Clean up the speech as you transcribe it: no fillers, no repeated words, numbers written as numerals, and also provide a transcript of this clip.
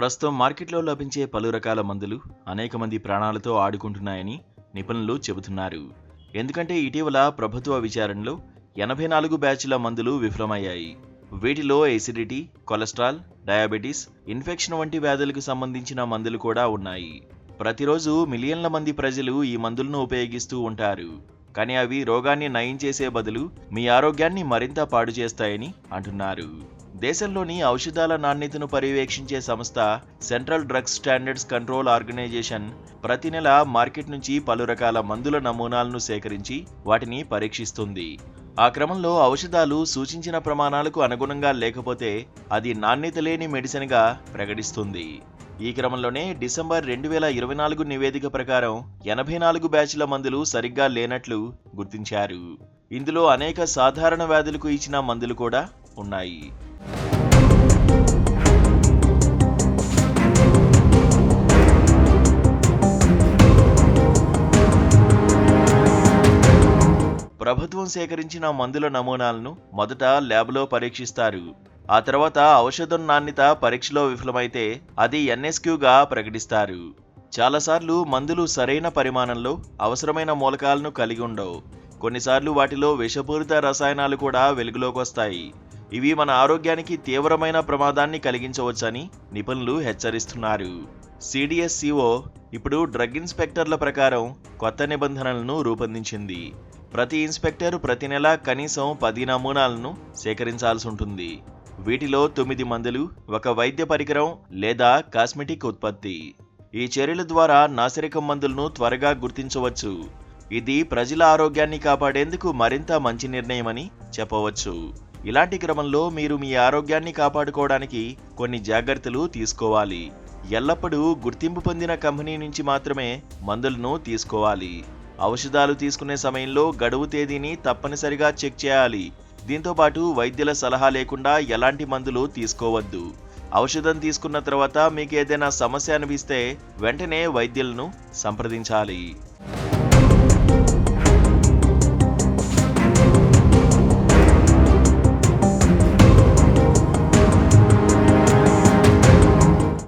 ప్రస్తుతం మార్కెట్లో లభించే పలు రకాల మందులు అనేక మంది ప్రాణాలతో ఆడుకుంటున్నాయని నిపుణులు చెబుతున్నారు. ఎందుకంటే ఇటీవల ప్రభుత్వ విచారణలో 84 బ్యాచ్ల మందులు విఫలమయ్యాయి. వీటిలో ఎసిడిటీ, కొలెస్ట్రాల్, డయాబెటీస్, ఇన్ఫెక్షన్ వంటి వ్యాధులకు సంబంధించిన మందులు కూడా ఉన్నాయి. ప్రతిరోజు మిలియన్ల మంది ప్రజలు ఈ మందులను ఉపయోగిస్తూ ఉంటారు. కానీ అవి రోగాన్ని నయం చేసే బదులు మీ ఆరోగ్యాన్ని మరింత పాడు చేస్తాయని అంటున్నారు. దేశంలోని ఔషధాల నాణ్యతను పర్యవేక్షించే సంస్థ central drugs standards control organization ప్రతి నెల మార్కెట్ నుంచి పలు రకాల మందుల నమూనాలను సేకరించి వాటిని పరీక్షిస్తుంది. ఆ క్రమంలో ఔషధాలు సూచించిన ప్రమాణాలకు అనుగుణంగా లేకపోతే అది నాణ్యత లేని మెడిసిన్గా ప్రకటిస్తుంది. ఈ క్రమంలోనే డిసెంబర్ 2024 నివేదిక ప్రకారం 84 బ్యాచ్ల మందులు సరిగ్గా లేనట్లు గుర్తించారు. ఇందులో అనేక సాధారణ వ్యాధులకు ఇచ్చిన మందులు కూడా ఉన్నాయి. ప్రభుత్వం సేకరించిన మందుల నమూనాలను మొదట ల్యాబ్లో పరీక్షిస్తారు. ఆ తర్వాత ఔషధం నాణ్యత పరీక్షలో విఫలమైతే అది ఎన్ఎస్క్యూగా ప్రకటిస్తారు. చాలాసార్లు మందులు సరైన పరిమాణంలో అవసరమైన మూలకాలను కలిగి ఉండవు. కొన్నిసార్లు వాటిలో విషపూరిత రసాయనాలు కూడా వెలుగులోకి వస్తాయి. ఇవి మన ఆరోగ్యానికి తీవ్రమైన ప్రమాదాన్ని కలిగించవచ్చని నిపుణులు హెచ్చరిస్తున్నారు. సిడిఎస్సిఓ ఇప్పుడు డ్రగ్ ఇన్స్పెక్టర్ల ప్రకారం కొత్త నిబంధనలను రూపొందించింది. ప్రతి ఇన్స్పెక్టర్ ప్రతి నెల కనీసం 10 నమూనాలను సేకరించాల్సి ఉంటుంది. వీటిలో 9 మందులు, ఒక వైద్య పరికరం లేదా కాస్మెటిక్ ఉత్పత్తి. ఈ చర్యల ద్వారా నాసిరకం మందులను త్వరగా గుర్తించవచ్చు. ఇది ప్రజల ఆరోగ్యాన్ని కాపాడేందుకు మరింత మంచి నిర్ణయమని చెప్పవచ్చు. ఇలాంటి క్రమంలో మీరు మీ ఆరోగ్యాన్ని కాపాడుకోవడానికి కొన్ని జాగ్రత్తలు తీసుకోవాలి. ఎల్లప్పుడూ గుర్తింపు పొందిన కంపెనీ నుంచి మాత్రమే మందులను తీసుకోవాలి. ఔషధాలు తీసుకునే సమయంలో గడువు తేదీని తప్పనిసరిగా చెక్ చేయాలి. దీంతోపాటు వైద్యుల సలహా లేకుండా ఎలాంటి మందులు తీసుకోవద్దు. ఔషధం తీసుకున్న తర్వాత మీకు ఏదైనా సమస్య అనిపిస్తే వెంటనే వైద్యులను సంప్రదించాలి.